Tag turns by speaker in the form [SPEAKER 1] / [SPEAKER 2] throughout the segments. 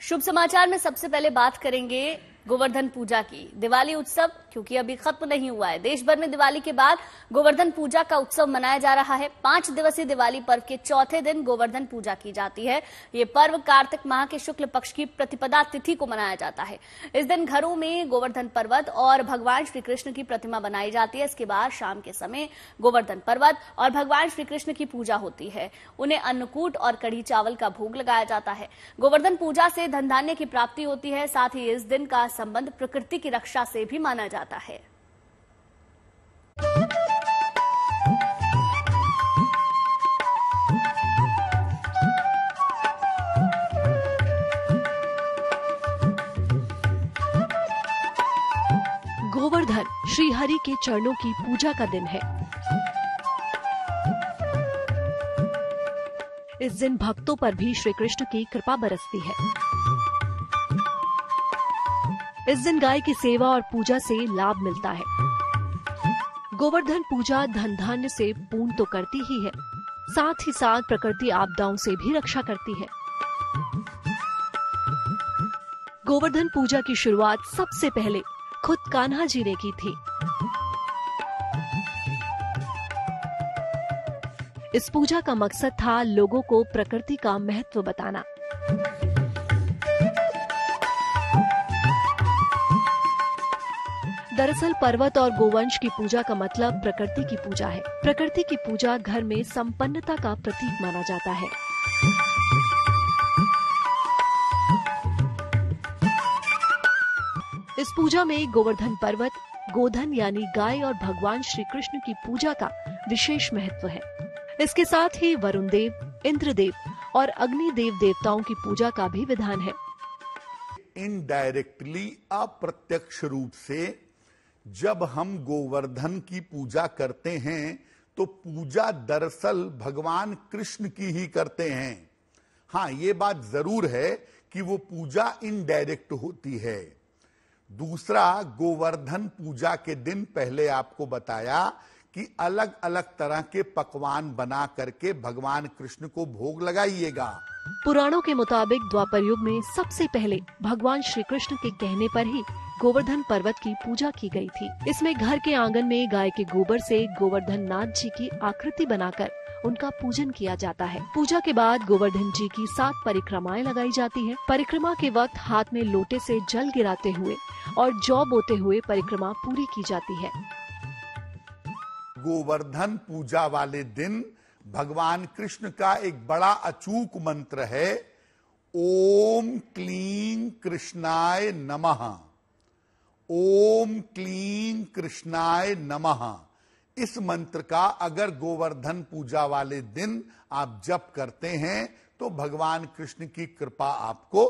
[SPEAKER 1] शुभ समाचार में सबसे पहले बात करेंगे गोवर्धन पूजा की। दिवाली उत्सव क्योंकि अभी खत्म नहीं हुआ है, देश भर में दिवाली के बाद गोवर्धन पूजा का उत्सव मनाया जा रहा है। 5 दिवसीय दिवाली पर्व के चौथे दिन गोवर्धन पूजा की जाती है। ये पर्व कार्तिक माह के शुक्ल पक्ष की प्रतिपदा तिथि को मनाया जाता है। इस दिन घरों में गोवर्धन पर्वत और भगवान श्री कृष्ण की प्रतिमा बनाई जाती है। इसके बाद शाम के समय गोवर्धन पर्वत और भगवान श्री कृष्ण की पूजा होती है। उन्हें अन्नकूट और कढ़ी चावल का भोग लगाया जाता है। गोवर्धन पूजा से धन धान्य की प्राप्ति होती है। साथ ही इस दिन का संबंध प्रकृति की रक्षा से भी माना जाता है।
[SPEAKER 2] गोवर्धन श्री हरि के चरणों की पूजा का दिन है। इस दिन भक्तों पर भी श्री कृष्ण की कृपा बरसती है। इस दिन गाय की सेवा और पूजा से लाभ मिलता है। गोवर्धन पूजा धन धान्य से पूर्ण तो करती ही है, साथ ही साथ प्रकृति आपदाओं से भी रक्षा करती है। गोवर्धन पूजा की शुरुआत सबसे पहले खुद कान्हा जी ने की थी। इस पूजा का मकसद था लोगों को प्रकृति का महत्व बताना। दरअसल पर्वत और गोवंश की पूजा का मतलब प्रकृति की पूजा है। प्रकृति की पूजा घर में संपन्नता का प्रतीक माना जाता है। इस पूजा में गोवर्धन पर्वत, गोधन यानी गाय और भगवान श्री कृष्ण की पूजा का विशेष महत्व है। इसके साथ ही वरुण देव, इंद्रदेव और अग्नि देव देवताओं की पूजा का भी विधान है।
[SPEAKER 3] इनडायरेक्टली अप्रत्यक्ष रूप से जब हम गोवर्धन की पूजा करते हैं तो पूजा दरअसल भगवान कृष्ण की ही करते हैं। हाँ, ये बात जरूर है कि वो पूजा इनडायरेक्ट होती है। दूसरा, गोवर्धन पूजा के दिन पहले आपको बताया कि अलग अलग तरह के पकवान बना करके भगवान कृष्ण को भोग लगाइएगा।
[SPEAKER 2] पुराणों के मुताबिक द्वापर युग में सबसे पहले भगवान श्री कृष्ण के कहने पर ही गोवर्धन पर्वत की पूजा की गई थी। इसमें घर के आंगन में गाय के गोबर से गोवर्धन नाथ जी की आकृति बनाकर उनका पूजन किया जाता है। पूजा के बाद गोवर्धन जी की 7 परिक्रमाएं लगाई जाती है। परिक्रमा के वक्त हाथ में लोटे से जल गिराते हुए और जौ बोते हुए परिक्रमा पूरी की जाती है।
[SPEAKER 3] गोवर्धन पूजा वाले दिन भगवान कृष्ण का एक बड़ा अचूक मंत्र है, ओम क्लीं कृष्णाय नमः। ओम क्लीं कृष्णाय नमः। इस मंत्र का अगर गोवर्धन पूजा वाले दिन आप जप करते हैं तो भगवान कृष्ण की कृपा आपको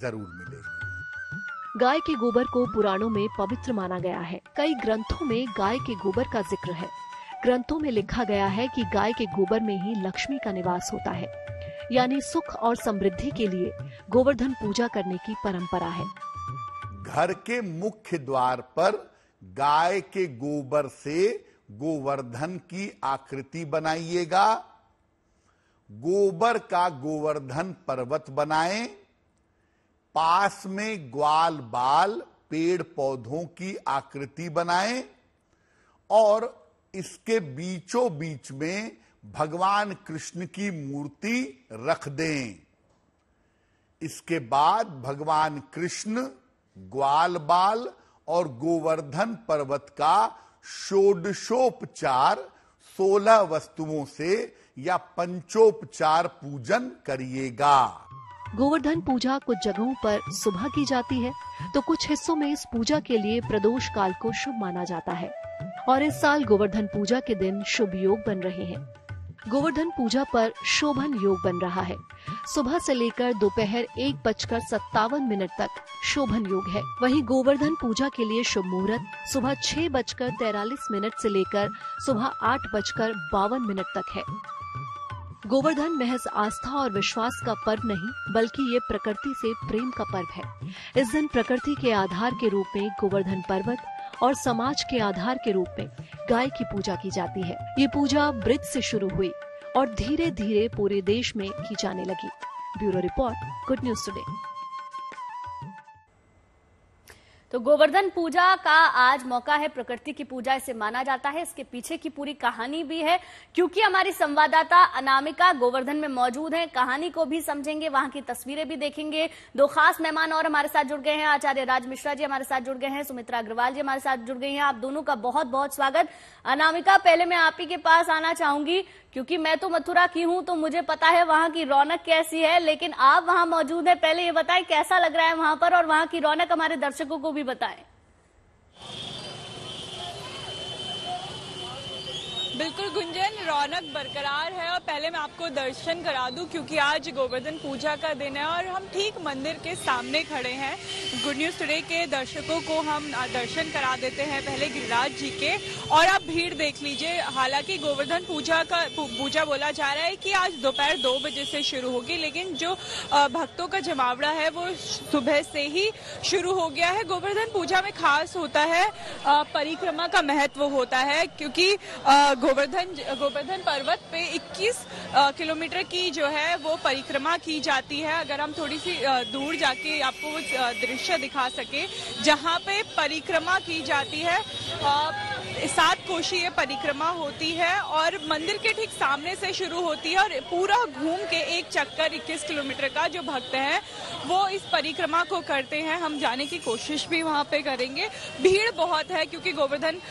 [SPEAKER 3] जरूर मिलेगी।
[SPEAKER 2] गाय के गोबर को पुराणों में पवित्र माना गया है। कई ग्रंथों में गाय के गोबर का जिक्र है। ग्रंथों में लिखा गया है कि गाय के गोबर में ही लक्ष्मी का निवास होता है, यानी सुख और समृद्धि के लिए गोवर्धन पूजा करने की परंपरा है।
[SPEAKER 3] घर के मुख्य द्वार पर गाय के गोबर से गोवर्धन की आकृति बनाइएगा। गोबर का गोवर्धन पर्वत बनाएं। पास में ग्वाल बाल पेड़ पौधों की आकृति बनाएं और इसके बीचों बीच में भगवान कृष्ण की मूर्ति रख दें। इसके बाद भगवान कृष्ण, ग्वाल बाल और गोवर्धन पर्वत का षोडशोपचार 16 वस्तुओं से या पंचोपचार पूजन करिएगा।
[SPEAKER 2] गोवर्धन पूजा कुछ जगहों पर सुबह की जाती है तो कुछ हिस्सों में इस पूजा के लिए प्रदोष काल को शुभ माना जाता है और इस साल गोवर्धन पूजा के दिन शुभ योग बन रहे हैं। गोवर्धन पूजा पर शोभन योग बन रहा है। सुबह से लेकर दोपहर 1:57 तक शोभन योग है। वहीं गोवर्धन पूजा के लिए शुभ मुहूर्त सुबह 6:43 से लेकर सुबह 8:52 तक है। गोवर्धन महज आस्था और विश्वास का पर्व नहीं बल्कि ये प्रकृति से प्रेम का पर्व है। इस दिन प्रकृति के आधार के रूप में गोवर्धन पर्वत और समाज के आधार के रूप में गाय की पूजा की जाती है। ये पूजा ब्रज से शुरू हुई और धीरे धीरे पूरे देश में की जाने लगी। Bureau report, good news today.
[SPEAKER 1] तो गोवर्धन पूजा का आज मौका है, प्रकृति की पूजा इसे माना जाता है। इसके पीछे की पूरी कहानी भी है, क्योंकि हमारी संवाददाता अनामिका गोवर्धन में मौजूद है। कहानी को भी समझेंगे, वहां की तस्वीरें भी देखेंगे। दो खास मेहमान और हमारे साथ जुड़ गए हैं। आचार्य राज मिश्रा जी हमारे साथ जुड़ गए हैं, सुमित्रा अग्रवाल जी हमारे साथ जुड़ गई हैं। आप दोनों का बहुत बहुत स्वागत। अनामिका, पहले मैं आप ही के पास आना चाहूंगी, क्योंकि मैं तो मथुरा की हूं तो मुझे पता है वहां की रौनक कैसी है, लेकिन आप वहां मौजूद हैं। पहले ये बताएं कैसा लग रहा है वहां पर, और वहां की रौनक हमारे दर्शकों को भी बताएं।
[SPEAKER 4] बिल्कुल गुंजन, रौनक बरकरार है। और पहले मैं आपको दर्शन करा दूं, क्योंकि आज गोवर्धन पूजा का दिन है और हम ठीक मंदिर के सामने खड़े हैं। गुड न्यूज टुडे के दर्शकों को हम दर्शन करा देते हैं पहले गिरिराज जी के। और आप भीड़ देख लीजिए। हालांकि गोवर्धन पूजा बोला जा रहा है कि आज दोपहर 2 बजे से शुरू होगी, लेकिन जो भक्तों का जमावड़ा है वो सुबह से ही शुरू हो गया है। गोवर्धन पूजा में खास होता है परिक्रमा का महत्व होता है, क्योंकि गोवर्धन पर्वत पे 21 किलोमीटर की जो है वो परिक्रमा की जाती है। अगर हम थोड़ी सी दूर जाके आपको वो दृश्य दिखा सके जहां पे परिक्रमा की जाती है, 7 कोशीय परिक्रमा होती है और मंदिर के ठीक सामने से शुरू होती है और पूरा घूम के एक चक्कर 21 किलोमीटर का जो भक्त हैं वो इस परिक्रमा को करते हैं। हम जाने की कोशिश भी वहां पे करेंगे। भीड़ बहुत है, क्योंकि गोवर्धन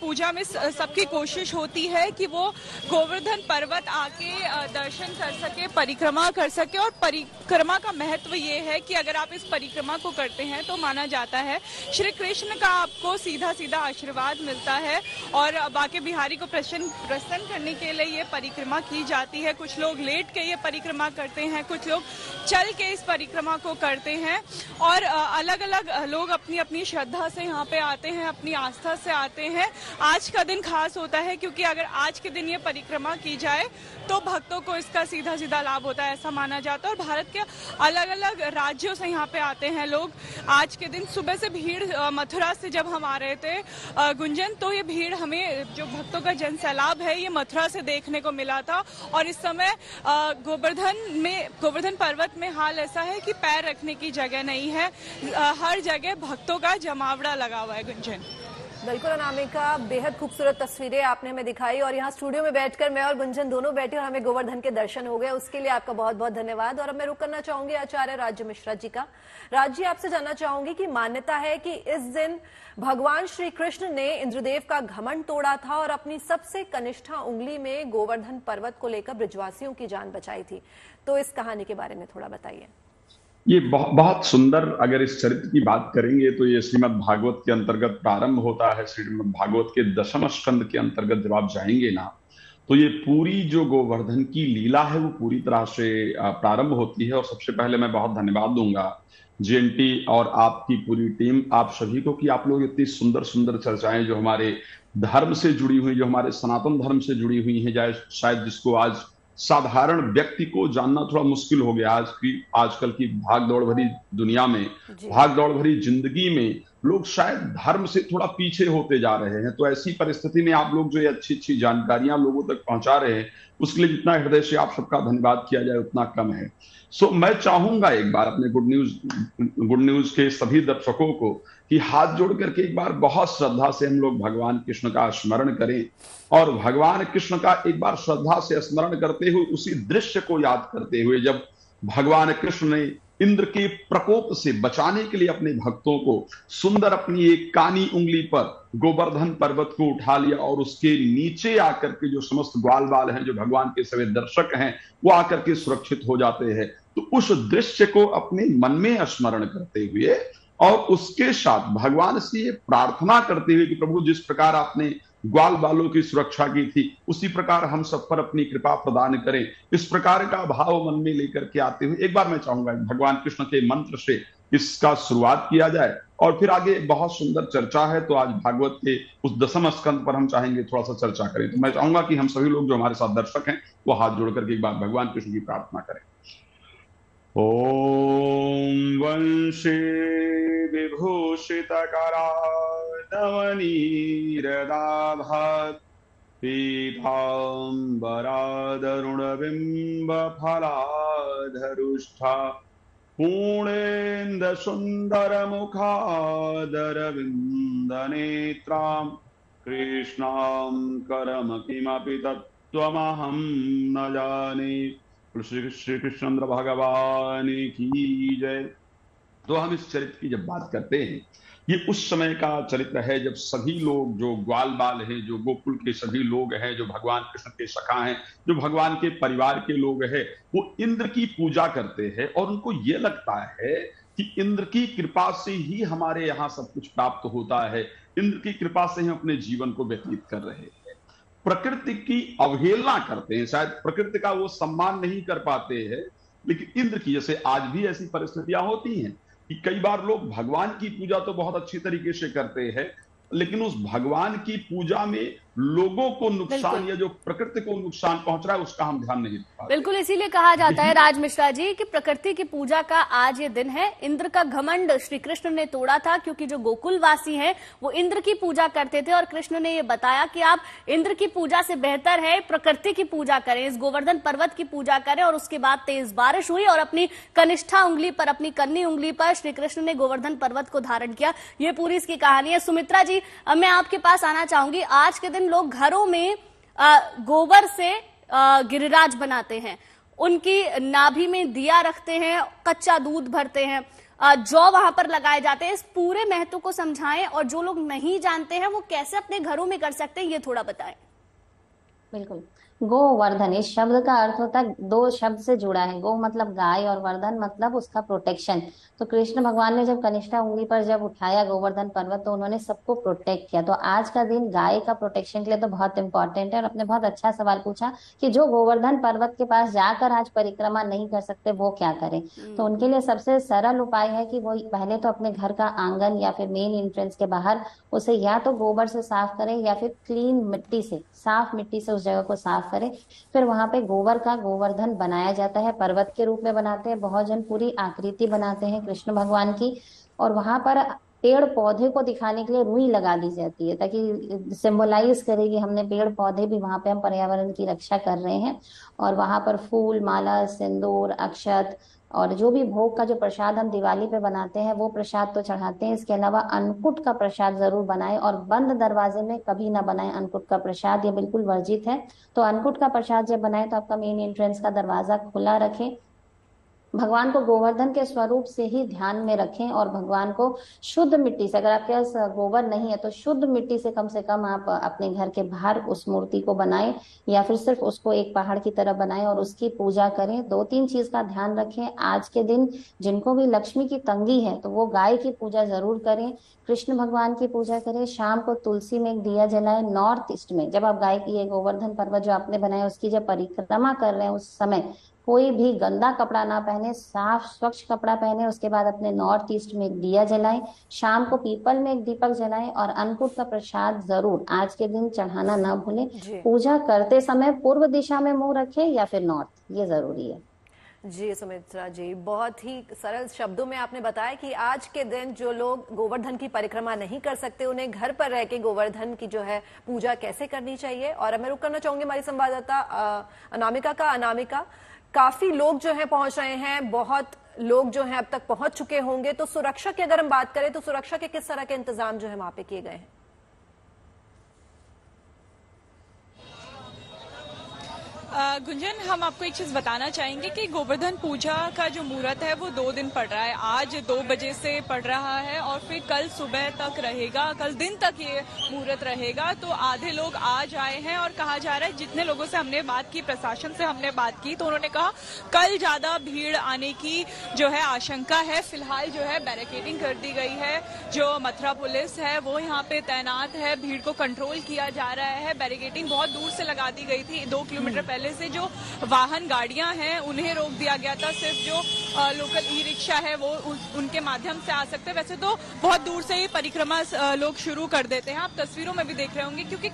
[SPEAKER 4] पूजा में सबकी कोशिश होती है कि वो गोवर्धन पर्वत आके दर्शन कर सके, परिक्रमा कर सके। और परिक्रमा का महत्व ये है कि अगर आप इस परिक्रमा को करते हैं तो माना जाता है श्री कृष्ण का आपको सीधा सीधा आशीर्वाद मिलता है। और बाके बिहारी को प्रसन्न करने के लिए ये परिक्रमा की जाती है। कुछ लोग लेट के ये परिक्रमा करते हैं, कुछ लोग चल के इस परिक्रमा को करते हैं। और अलग अलग लोग अपनी अपनी श्रद्धा से यहाँ पे आते हैं, अपनी आस्था से आते हैं। आज का दिन खास होता है, क्योंकि अगर आज के दिन ये परिक्रमा की जाए तो भक्तों को इसका सीधा सीधा लाभ होता है, ऐसा माना जाता है। और भारत के अलग अलग राज्यों से यहाँ पे आते हैं लोग। आज के दिन सुबह से भीड़, मथुरा से जब हम आ रहे थे गुंजन, तो ये भीड़ हमें जो भक्तों का जन सैलाब है ये मथुरा से देखने को मिला था। और इस समय गोवर्धन पर्वत में हाल ऐसा है कि पैर रखने की जगह नहीं है। हर जगह भक्तों का जमावड़ा लगा हुआ है गुंजन।
[SPEAKER 5] बिल्कुल अनामिका, बेहद खूबसूरत तस्वीरें आपने हमें दिखाई और यहाँ स्टूडियो में बैठकर मैं और गुंजन दोनों बैठे और हमें गोवर्धन के दर्शन हो गए, उसके लिए आपका बहुत बहुत धन्यवाद। और अब मैं रुक करना चाहूंगी आचार्य राज्य मिश्रा जी का। राज जी, आपसे जानना चाहूंगी कि मान्यता है कि इस दिन भगवान श्री कृष्ण ने इंद्रदेव का घमंड तोड़ा था और अपनी सबसे कनिष्ठा उंगली में गोवर्धन पर्वत को लेकर ब्रजवासियों की जान बचाई थी। तो इस कहानी के बारे में थोड़ा बताइए।
[SPEAKER 6] ये बहुत सुंदर, अगर इस चरित्र की बात करेंगे तो ये श्रीमद् भागवत के अंतर्गत प्रारंभ होता है। श्रीमद् भागवत के 10वें स्कंद के अंतर्गत जब आप जाएंगे ना, तो ये पूरी जो गोवर्धन की लीला है वो पूरी तरह से प्रारंभ होती है। और सबसे पहले मैं बहुत धन्यवाद दूंगा जीएनटी और आपकी पूरी टीम, आप सभी को, कि आप लोग इतनी सुंदर सुंदर चर्चाएं जो हमारे धर्म से जुड़ी हुई, जो हमारे सनातन धर्म से जुड़ी हुई है, शायद जिसको आज साधारण व्यक्ति को जानना थोड़ा मुश्किल हो गया। आजकल की भाग दौड़ भरी दुनिया में, भाग दौड़ भरी जिंदगी में लोग शायद धर्म से थोड़ा पीछे होते जा रहे हैं। तो ऐसी परिस्थिति में आप लोग जो ये अच्छी अच्छी जानकारियां लोगों तक पहुंचा रहे हैं, उसके लिए जितना हृदय से आप सबका धन्यवाद किया जाए उतना कम है। मैं चाहूंगा एक बार अपने गुड न्यूज के सभी दर्शकों को कि हाथ जोड़ करके एक बार बहुत श्रद्धा से हम लोग भगवान कृष्ण का स्मरण करें। और भगवान कृष्ण का एक बार श्रद्धा से स्मरण करते हुए उसी दृश्य को याद करते हुए, जब भगवान कृष्ण ने इंद्र के प्रकोप से बचाने के लिए अपने भक्तों को सुंदर अपनी एक कानी उंगली पर गोवर्धन पर्वत को उठा लिया और उसके नीचे आकर के जो समस्त ग्वाल बाल हैं, जो भगवान के सभी दर्शक हैं, वो आकर के सुरक्षित हो जाते हैं। तो उस दृश्य को अपने मन में स्मरण करते हुए और उसके साथ भगवान से ये प्रार्थना करते हुए कि प्रभु जिस प्रकार आपने ग्वाल बालों की सुरक्षा की थी उसी प्रकार हम सब पर अपनी कृपा प्रदान करें, इस प्रकार का भाव मन में लेकर के आते हुए एक बार मैं चाहूंगा भगवान कृष्ण के मंत्र से इसका शुरुआत किया जाए और फिर आगे बहुत सुंदर चर्चा है। तो आज भागवत के उस 10वें स्कंद पर हम चाहेंगे थोड़ा सा चर्चा करें। तो मैं चाहूंगा कि हम सभी लोग जो हमारे साथ दर्शक हैं वो हाथ जोड़ करके एक बार भगवान कृष्ण की प्रार्थना करें। ओम वंशे विभूषित नवनीरदाभात् पीताम्बरादरुणबिम्ब फलाधरुष्ठा पूर्णेन्द्र सुंदर मुखादरविंद नेत्राम कृष्णाम करम किमपि तत्त्वमहं न जाने। श्री कृष्णचंद्र भगवान की जय। तो हम इस चरित्र की जब बात करते हैं, ये उस समय का चरित्र है जब सभी लोग जो ग्वाल बाल हैं, जो गोकुल के सभी लोग हैं, जो भगवान कृष्ण के सखा हैं, जो भगवान के परिवार के लोग हैं, वो इंद्र की पूजा करते हैं और उनको ये लगता है कि इंद्र की कृपा से ही हमारे यहाँ सब कुछ प्राप्त होता है, इंद्र की कृपा से हम अपने जीवन को व्यतीत कर रहे हैं। प्रकृति की अवहेलना करते हैं, शायद प्रकृति का वो सम्मान नहीं कर पाते हैं, लेकिन इंद्र की, जैसे आज भी ऐसी परिस्थितियां होती हैं कि कई बार लोग भगवान की पूजा तो बहुत अच्छी तरीके से करते हैं, लेकिन उस भगवान की पूजा में लोगों को नुकसान या जो प्रकृति को नुकसान पहुंच रहा है उसका हम ध्यान नहीं रखते।
[SPEAKER 1] बिल्कुल, इसीलिए कहा जाता है राज मिश्रा जी कि प्रकृति की पूजा का आज ये दिन है। इंद्र का घमंड श्री कृष्ण ने तोड़ा था, क्योंकि जो गोकुलवासी हैं वो इंद्र की पूजा करते थे और कृष्ण ने ये बताया कि आप इंद्र की पूजा से बेहतर है प्रकृति की पूजा करें, इस गोवर्धन पर्वत की पूजा करें। और उसके बाद तेज बारिश हुई और अपनी कनिष्ठा उंगली पर, अपनी कन्नी उंगली पर श्री कृष्ण ने गोवर्धन पर्वत को धारण किया। ये पूरी इसकी कहानी है। सुमित्रा जी, मैं आपके पास आना चाहूंगी। आज के दिन लोग घरों में गोबर से गिरिराज बनाते हैं, उनकी नाभि में दिया रखते हैं, कच्चा दूध भरते हैं, जौ वहां पर लगाए जाते हैं। इस पूरे महत्व को समझाएं और जो लोग नहीं जानते हैं वो कैसे अपने घरों में कर सकते हैं, ये थोड़ा बताएं।
[SPEAKER 7] बिल्कुल, गोवर्धन इस शब्द का अर्थ होता है, दो शब्द से जुड़ा है। गो मतलब गाय और वर्धन मतलब उसका प्रोटेक्शन। तो कृष्ण भगवान ने जब कनिष्ठा उंगली पर जब उठाया गोवर्धन पर्वत, तो उन्होंने सबको प्रोटेक्ट किया। तो आज का दिन गाय का प्रोटेक्शन के लिए तो बहुत इंपॉर्टेंट है। और आपने बहुत अच्छा सवाल पूछा कि जो गोवर्धन पर्वत के पास जाकर आज परिक्रमा नहीं कर सकते वो क्या करें। तो उनके लिए सबसे सरल उपाय है कि वो पहले तो अपने घर का आंगन या फिर मेन एंट्रेंस के बाहर उसे या तो गोबर से साफ करें या फिर क्लीन मिट्टी से, साफ मिट्टी से उस जगह को साफ करें। फिर वहां पे गोबर का गोवर्धन बनाया जाता है, पर्वत के रूप में बनाते हैं। बहुत जन पूरी आकृति बनाते हैं कृष्ण भगवान की, और वहां पर पेड़ पौधे को दिखाने के लिए रुई लगा दी जाती है, ताकि सिंबलाइज करे कि हमने पेड़ पौधे भी वहां पे हम पर्यावरण की रक्षा कर रहे हैं। और वहां पर फूल माला, सिंदूर, अक्षत और जो भी भोग का जो प्रसाद हम दिवाली पे बनाते हैं वो प्रसाद तो चढ़ाते हैं। इसके अलावा अन्नकूट का प्रसाद जरूर बनाएं और बंद दरवाजे में कभी ना बनाएं अन्नकूट का प्रसाद, ये बिल्कुल वर्जित है। तो अन्नकूट का प्रसाद जब बनाएं तो आपका मेन एंट्रेंस का दरवाजा खुला रखें। भगवान को गोवर्धन के स्वरूप से ही ध्यान में रखें और भगवान को शुद्ध मिट्टी से, अगर आपके पास गोबर नहीं है तो शुद्ध मिट्टी से कम आप अपने घर के बाहर उस मूर्ति को बनाएं या फिर सिर्फ उसको एक पहाड़ की तरह बनाएं और उसकी पूजा करें। 2-3 चीज का ध्यान रखें। आज के दिन जिनको भी लक्ष्मी की तंगी है तो वो गाय की पूजा जरूर करें, कृष्ण भगवान की पूजा करें। शाम को तुलसी में एक दिया जलाएं। नॉर्थ ईस्ट में जब आप गाय की ये गोवर्धन पर्वत जो आपने बनाया उसकी जब परिक्रमा कर रहे हैं उस समय कोई भी गंदा कपड़ा ना पहने, साफ स्वच्छ कपड़ा पहने। उसके बाद अपने नॉर्थ ईस्ट में एक दिया जलाएं। शाम को पीपल में एक दीपक जलाएं और अन्नकूट का प्रसाद जरूर आज के दिन चढ़ाना ना भूलें। पूजा करते समय पूर्व दिशा में मुंह रखें या फिर नॉर्थ, ये जरूरी है।
[SPEAKER 5] जी सुमित्रा जी, बहुत ही सरल शब्दों में आपने बताया कि आज के दिन जो लोग गोवर्धन की परिक्रमा नहीं कर सकते उन्हें घर पर रह के गोवर्धन की जो है पूजा कैसे करनी चाहिए। और मैं रुक करना चाहूंगी हमारी संवाददाता अनामिका, काफी लोग जो है पहुंच रहे हैं, बहुत लोग जो हैं अब तक पहुंच चुके होंगे। तो सुरक्षा की अगर हम बात करें तो सुरक्षा के किस तरह के इंतजाम जो है वहां पे किए गए हैं?
[SPEAKER 4] गुंजन, हम आपको एक चीज बताना चाहेंगे कि गोवर्धन पूजा का जो मुहूर्त है वो 2 दिन पड़ रहा है। आज 2 बजे से पड़ रहा है और फिर कल सुबह तक रहेगा, कल दिन तक ये मुहूर्त रहेगा। तो आधे लोग आज आए हैं और कहा जा रहा है, जितने लोगों से हमने बात की, प्रशासन से हमने बात की, तो उन्होंने कहा कल ज्यादा भीड़ आने की जो है आशंका है। फिलहाल जो है बैरिकेडिंग कर दी गई है, जो मथुरा पुलिस है वो यहाँ पे तैनात है, भीड़ को कंट्रोल किया जा रहा है। बैरिकेडिंग बहुत दूर से लगा दी गई थी, 2 किलोमीटर पहले से जो वाहन गाड़ियां हैं उन्हें रोक दिया गया था। सिर्फ जो लोकल ई रिक्शा है वो उनके माध्यम से आ सकते हैं। वैसे तो बहुत दूर से ही परिक्रमा लोग शुरू कर देते हैं, आप तस्वीरों में भी देख रहे होंगे, क्योंकि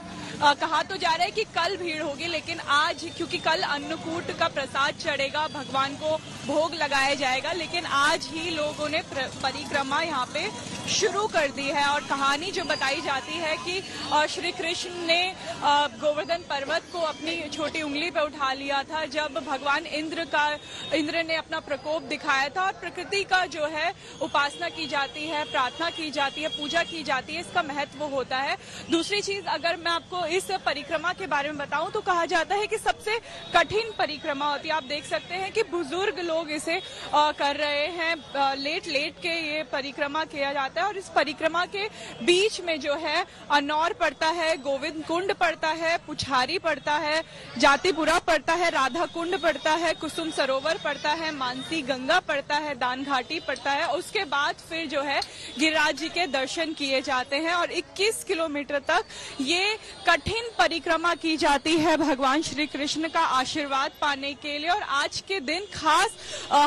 [SPEAKER 4] कहा तो जा रहा है कि कल भीड़ होगी, लेकिन आज क्योंकि कल अन्नकूट का प्रसाद चढ़ेगा, भगवान को भोग लगाया जाएगा, लेकिन आज ही लोगों ने परिक्रमा यहाँ पे शुरू कर दी है। और कहानी जो बताई जाती है कि श्री कृष्ण ने गोवर्धन पर्वत को अपनी छोटी उंगली पे उठा लिया था जब भगवान इंद्र ने अपना प्रकोप दिखाया था। और प्रकृति का जो है उपासना की जाती है, प्रार्थना की जाती है, पूजा की जाती है, इसका महत्व होता है। दूसरी चीज अगर मैं आपको इस परिक्रमा के बारे में बताऊं तो कहा जाता है कि सबसे कठिन परिक्रमा होती है। आप देख सकते हैं कि बुजुर्ग लोग इसे कर रहे हैं, लेट लेट के ये परिक्रमा किया जाता है। और इस परिक्रमा के बीच में जो है अनौर पड़ता है, गोविंद कुंड पड़ता है, पुछारी पड़ता है, जातिपुरा पड़ता है, राधा कुंड पड़ता है, कुसुम सरोवर पड़ता है, मानसी गंगा पड़ता है, दान घाटी पड़ता है। उसके बाद फिर जो है गिरिराज जी के दर्शन किए जाते हैं। और 21 किलोमीटर तक ये कठिन परिक्रमा की जाती है भगवान श्री कृष्ण का आशीर्वाद पाने के लिए। और आज के दिन खास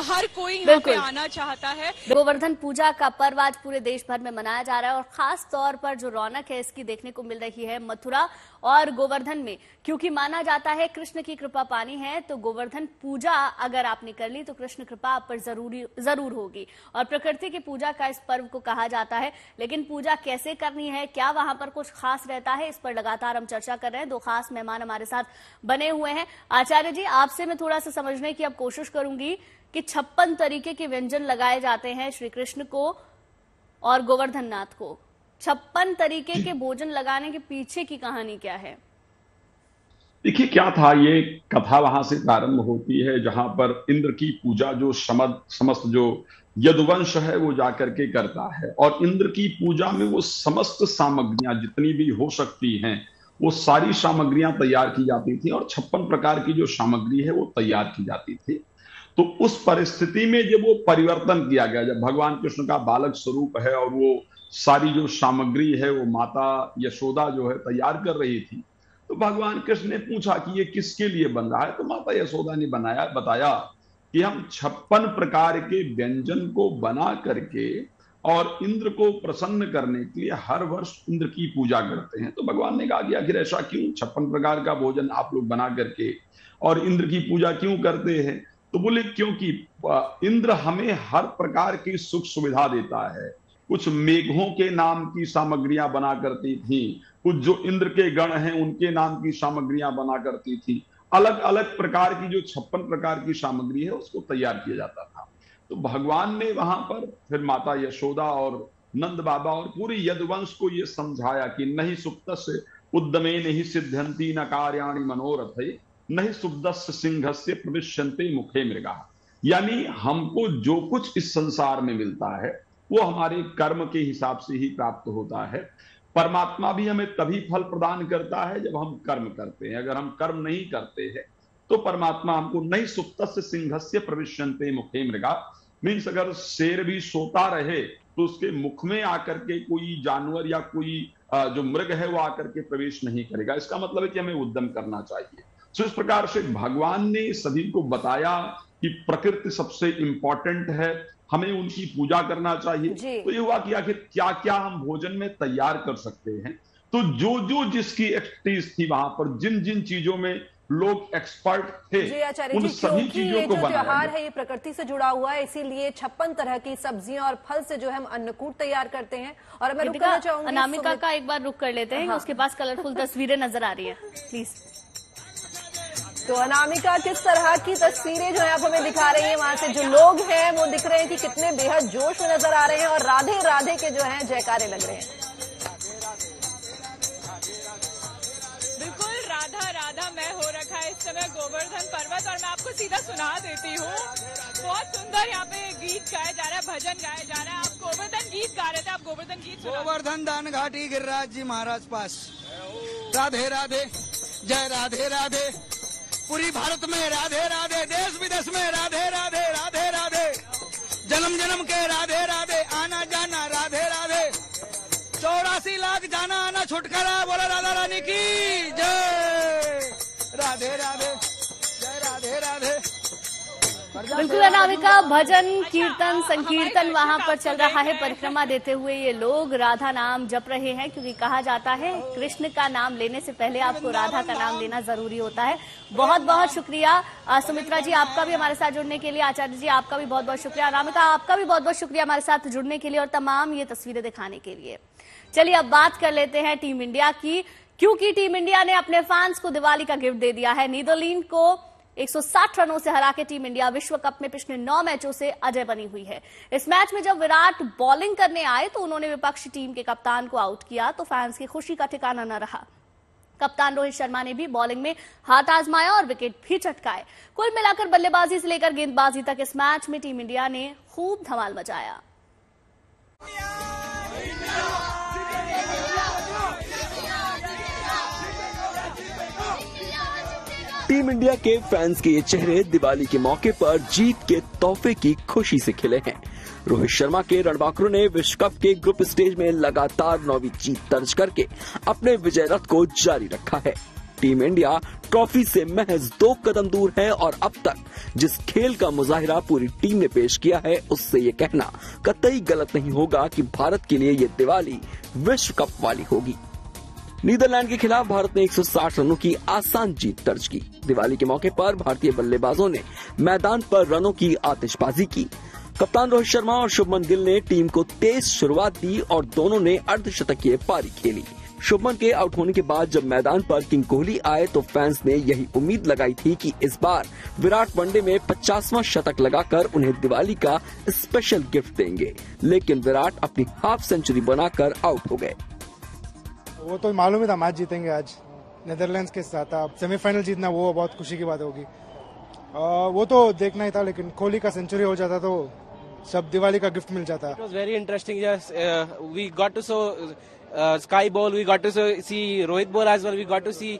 [SPEAKER 4] हर कोई यहाँ पे आना चाहता है।
[SPEAKER 1] गोवर्धन पूजा का पर्व आज पूरे देश भर में मनाया जा रहा है और खास तौर पर जो रौनक है इसकी देखने को मिल रही है मथुरा और गोवर्धन में, क्योंकि माना जाता है कृष्ण की कृपा पानी है तो गोवर्धन पूजा अगर आपने कर ली तो कृष्ण कृपा आप पर जरूर होगी। और प्रकृति की पूजा का इस पर्व को कहा जाता है। लेकिन पूजा कैसे करनी है, क्या वहां पर कुछ खास रहता है, इस पर लगातार हम चर्चा कर रहे हैं। दो खास मेहमान हमारे साथ बने हुए हैं। आचार्य जी, आपसे मैं थोड़ा सा समझने की अब कोशिश करूंगी कि 56 तरीके के व्यंजन लगाए जाते हैं श्री कृष्ण को और गोवर्धन नाथ को। 56 तरीके के भोजन लगाने के पीछे की कहानी क्या है?
[SPEAKER 6] देखिए, क्या था, ये कथा वहां से प्रारंभ होती है जहां पर इंद्र की पूजा जो समस्त जो यदुवंश है वो जाकर के करता है। और इंद्र की पूजा में वो समस्त सामग्रियां जितनी भी हो सकती हैं वो सारी सामग्रियां तैयार की जाती थी और 56 प्रकार की जो सामग्री है वो तैयार की जाती थी। तो उस परिस्थिति में जब वो परिवर्तन किया गया, जब भगवान कृष्ण का बालक स्वरूप है और वो सारी जो सामग्री है वो माता यशोदा जो है तैयार कर रही थी, तो भगवान कृष्ण ने पूछा कि ये किसके लिए बन रहा है। तो माता यशोदा ने बताया कि हम 56 प्रकार के व्यंजन को बना करके और इंद्र को प्रसन्न करने के लिए हर वर्ष इंद्र की पूजा करते हैं। तो भगवान ने कहा कि आखिर ऐसा क्यों, 56 प्रकार का भोजन आप लोग बना करके और इंद्र की पूजा क्यों करते हैं? तो बोले क्योंकि इंद्र हमें हर प्रकार की सुख सुविधा देता है। कुछ मेघों के नाम की सामग्रियां बना करती थी, कुछ जो इंद्र के गण हैं उनके नाम की सामग्रियां बना करती थी। अलग अलग प्रकार की जो 56 प्रकार की सामग्री है उसको तैयार किया जाता था। तो भगवान ने वहां पर फिर माता यशोदा और नंद बाबा और पूरी यदुवंश को ये समझाया कि नहीं सुप्तस्य उद्यमे नहीं सिद्ध्यंती न कार्याणि मनोरथे नहीं सुब्दस्य सिंहस्य प्रविश्यन्ते मुखे मृगा। यानी हमको जो कुछ इस संसार में मिलता है वो हमारे कर्म के हिसाब से ही प्राप्त होता है। परमात्मा भी हमें तभी फल प्रदान करता है जब हम कर्म करते हैं। अगर हम कर्म नहीं करते हैं तो परमात्मा हमको नहीं सुप्तस्य सिंहस्य प्रविश्यन्ते मुखे मृगा, मीन्स अगर शेर भी सोता रहे तो उसके मुख में आकर के कोई जानवर या कोई जो मृग है वो आकर के प्रवेश नहीं करेगा। इसका मतलब है कि हमें उद्यम करना चाहिए। तो इस प्रकार से भगवान ने सभी को बताया कि प्रकृति सबसे इंपॉर्टेंट है, हमें उनकी पूजा करना चाहिए। तो ये हुआ कि आखिर क्या क्या हम भोजन में तैयार कर सकते हैं। तो जो जो जिसकी एक्सपर्टीज थी वहां पर, जिन जिन चीजों में लोग एक्सपर्ट थे, उन सभी चीजों को बनाया।
[SPEAKER 5] त्योहार है ये प्रकृति से जुड़ा हुआ है, इसीलिए 56 तरह की सब्जियां और फल से जो है हम अन्नकूट तैयार करते हैं। और मैं रुक करना चाहूंगी,
[SPEAKER 1] अनामिका का एक बार रुक कर लेते हैं। उसके पास कलरफुल तस्वीरें नजर आ रही है, प्लीज।
[SPEAKER 5] तो अनामिका, किस तरह की तस्वीरें जो है आप हमें दिखा रही हैं, वहां से जो लोग हैं वो दिख रहे हैं कि कितने बेहद जोश में नजर आ रहे हैं और राधे राधे के जो है जयकारे लग रहे हैं।
[SPEAKER 4] बिल्कुल राधा राधा मैं हो रखा है इस समय गोवर्धन पर्वत। और मैं आपको सीधा सुना देती हूँ, बहुत सुंदर यहाँ पे गीत गाया जा रहा है, भजन गाया जा रहा है। आप गोवर्धन गीत गा रहे थे, आप गोवर्धन गीत सुना।
[SPEAKER 8] गोवर्धन दान घाटी गिरिराज जी महाराज पास राधे राधे, जय राधे राधे। पूरी भारत में राधे राधे, देश विदेश में राधे राधे, राधे राधे। जन्म जन्म के राधे राधे, आना जाना राधे राधे। 84 लाख जाना आना छुटकारा, बोला राधा रानी की जय। राधे राधे, जय राधे राधे।
[SPEAKER 1] बिल्कुल अनामिका, भजन कीर्तन संकीर्तन वहां पर चल रहा है। परिक्रमा देते हुए ये लोग राधा नाम जप रहे हैं, क्योंकि कहा जाता है कृष्ण का नाम लेने से पहले आपको राधा का नाम लेना जरूरी होता है। बहुत बहुत शुक्रिया सुमित्रा जी, आपका भी हमारे साथ जुड़ने के लिए। आचार्य जी, आपका भी बहुत बहुत शुक्रिया। अनामिका, आपका भी बहुत बहुत शुक्रिया हमारे साथ जुड़ने के लिए और तमाम ये तस्वीरें दिखाने के लिए। चलिए अब बात कर लेते हैं टीम इंडिया की, क्योंकि टीम इंडिया ने अपने फैंस को दिवाली का गिफ्ट दे दिया है। नीदरलैंड को 160 रनों से हरा के टीम इंडिया विश्व कप में पिछले 9 मैचों से अजय बनी हुई है। इस मैच में जब विराट बॉलिंग करने आए तो उन्होंने विपक्षी टीम के कप्तान को आउट किया तो फैंस की खुशी का ठिकाना न रहा। कप्तान रोहित शर्मा ने भी बॉलिंग में हाथ आजमाया और विकेट भी चटकाए। कुल मिलाकर बल्लेबाजी से लेकर गेंदबाजी तक इस मैच में टीम इंडिया ने खूब धमाल मचाया।
[SPEAKER 9] टीम इंडिया के फैंस के ये चेहरे दिवाली के मौके पर जीत के तोहफे की खुशी से खिले हैं। रोहित शर्मा के रणबांकुरों ने विश्व कप के ग्रुप स्टेज में लगातार 9वीं जीत दर्ज करके अपने विजय रथ को जारी रखा है। टीम इंडिया ट्रॉफी से महज 2 कदम दूर है और अब तक जिस खेल का मुजाहिरा पूरी टीम ने पेश किया है उससे ये कहना कतई गलत नहीं होगा कि भारत के लिए ये दिवाली विश्व कप वाली होगी। नीदरलैंड के खिलाफ भारत ने 160 रनों की आसान जीत दर्ज की। दिवाली के मौके पर भारतीय बल्लेबाजों ने मैदान पर रनों की आतिशबाजी की। कप्तान रोहित शर्मा और शुभमन गिल ने टीम को तेज शुरुआत दी और दोनों ने अर्धशतकीय पारी खेली। शुभमन के आउट होने के बाद जब मैदान पर किंग कोहली आए तो फैंस ने यही उम्मीद लगाई थी कि इस बार विराट वनडे में 50वां शतक लगाकर उन्हें दिवाली का स्पेशल गिफ्ट देंगे, लेकिन विराट अपनी हाफ सेंचुरी बनाकर आउट हो गए।
[SPEAKER 10] वो तो मालूम ही था मैच जीतेंगे आज नीदरलैंड्स के साथ। अब सेमीफाइनल जीतना वो बहुत खुशी की बात होगी। वो तो देखना ही था, लेकिन कोहली का सेंचुरी हो जाता तो सब दिवाली का गिफ्ट मिल जाता।
[SPEAKER 11] It was very interesting. Yes, we got to show Sky bowl. We got to see Rohit bowl as well. We got to see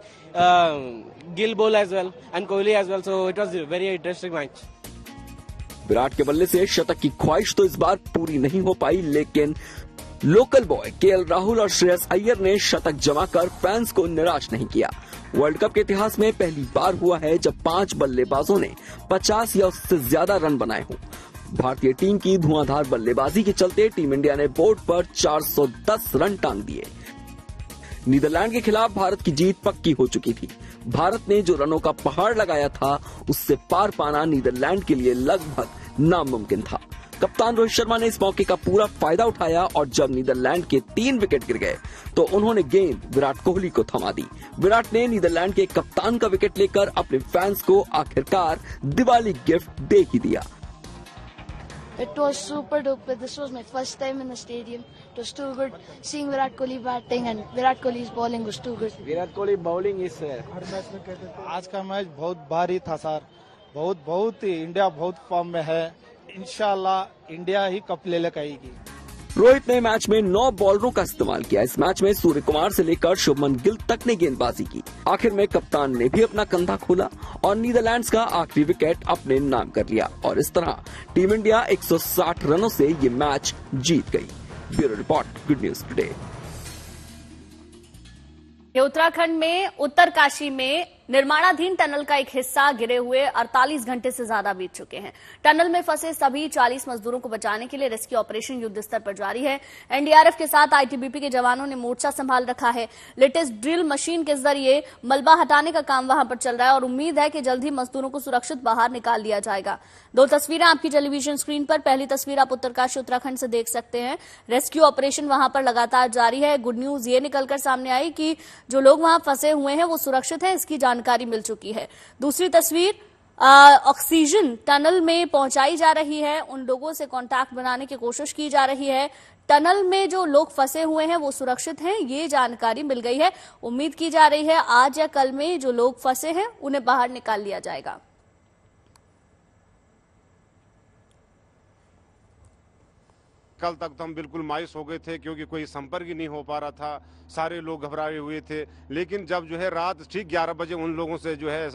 [SPEAKER 11] Gill bowl as well and Kohli as well. So it was a very interesting match.
[SPEAKER 9] Virat के बल्ले से शतक की ख्वाहिश तो इस बार पूरी नहीं हो पाई, लेकिन लोकल बॉय केएल राहुल और श्रेयस अय्यर ने शतक जमाकर फैंस को निराश नहीं किया। वर्ल्ड कप के इतिहास में पहली बार हुआ है जब 5 बल्लेबाजों ने 50 या उससे ज्यादा रन बनाए हों। भारतीय टीम की धुआंधार बल्लेबाजी के चलते टीम इंडिया ने बोर्ड पर 410 रन टांग दिए। नीदरलैंड के खिलाफ भारत की जीत पक्की हो चुकी थी। भारत ने जो रनों का पहाड़ लगाया था उससे पार पाना नीदरलैंड के लिए लगभग नामुमकिन था। कप्तान रोहित शर्मा ने इस मौके का पूरा फायदा उठाया और जब नीदरलैंड के 3 विकेट गिर गए तो उन्होंने गेंद विराट कोहली को थमा दी। विराट ने नीदरलैंड के कप्तान का विकेट लेकर अपने फैंस को आखिरकार दिवाली गिफ्ट दे ही दिया।
[SPEAKER 12] It was super duper. This was my first time in the stadium. It was too good. Seeing Virat Kohli batting and Virat Kohli's bowling was too good.
[SPEAKER 11] Virat Kohli bowling is
[SPEAKER 10] आज का match बहुत भारी था sir. बहुत ही India बहुत form में है। इंशाल्लाह इंडिया ही कप ले लेकर आएगी।
[SPEAKER 9] रोहित ने मैच में 9 बॉलरों का इस्तेमाल किया। इस मैच में सूर्य कुमार से लेकर शुभमन गिल तक ने गेंदबाजी की। आखिर में कप्तान ने भी अपना कंधा खोला और नीदरलैंड्स का आखिरी विकेट अपने नाम कर लिया और इस तरह टीम इंडिया 160 रनों से ये मैच जीत गई। Bureau report, good news today.
[SPEAKER 1] Uttarakhand में उत्तरकाशी में निर्माणाधीन टनल का एक हिस्सा गिरे हुए 48 घंटे से ज्यादा बीत चुके हैं। टनल में फंसे सभी 40 मजदूरों को बचाने के लिए रेस्क्यू ऑपरेशन युद्ध स्तर पर जारी है। एनडीआरएफ के साथ आईटीबीपी के जवानों ने मोर्चा संभाल रखा है। लेटेस्ट ड्रिल मशीन के जरिए मलबा हटाने का काम वहां पर चल रहा है और उम्मीद है कि जल्द ही मजदूरों को सुरक्षित बाहर निकाल लिया जाएगा। 2 तस्वीरें आपकी टेलीविजन स्क्रीन पर। पहली तस्वीर आप उत्तरकाशी उत्तराखंड से देख सकते हैं। रेस्क्यू ऑपरेशन वहां पर लगातार जारी है। गुड न्यूज ये निकलकर सामने आई कि जो लोग वहां फंसे हुए हैं वो सुरक्षित हैं, इसकी जानकारी मिल चुकी है। दूसरी तस्वीर, ऑक्सीजन टनल में पहुंचाई जा रही है। उन लोगों से कांटेक्ट बनाने की कोशिश की जा रही है। टनल में जो लोग फंसे हुए हैं वो सुरक्षित हैं, ये जानकारी मिल गई है। उम्मीद की जा रही है आज या कल में जो लोग फंसे हैं उन्हें बाहर निकाल लिया जाएगा।
[SPEAKER 13] कल तक तो हम बिल्कुल मायूस हो गए थे क्योंकि कोई संपर्क ही नहीं हो पा रहा था। सारे लोग घबराए हुए थे, लेकिन जब जो है रात ठीक 11 बजे उन लोगों से जो है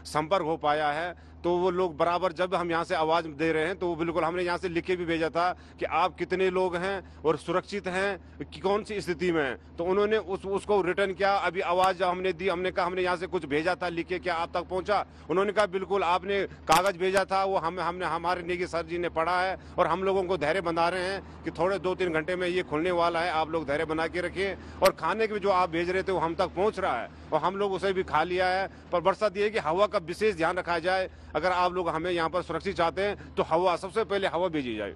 [SPEAKER 13] संपर्क हो पाया है तो वो लोग बराबर जब हम यहाँ से आवाज दे रहे हैं तो वो बिल्कुल हमने यहाँ से लिख के भी भेजा था कि आप कितने लोग हैं और सुरक्षित हैं कि कौन सी स्थिति में हैं। तो उन्होंने उसको रिटर्न किया। अभी आवाज जब हमने दी, हमने कहा हमने यहाँ से कुछ भेजा था लिख के, क्या आप तक पहुंचा? उन्होंने कहा बिल्कुल, आपने कागज भेजा था वो हमने हमारे नेगी सर जी ने पढ़ा है और हम लोगों को धैर्य बना रहे हैं कि थोड़े 2-3 घंटे में ये खुलने वाला है, आप लोग धैर्य बना के रखें। और खाने के जो आप भेज रहे थे वो हम तक पहुंच रहा है और हम लोग उसे भी खा लिया है। पर बरसात ये है कि हवा का विशेष ध्यान रखा जाए। अगर आप लोग हमें यहाँ पर सुरक्षित चाहते हैं तो हवा, सबसे पहले हवा भेजी जाए।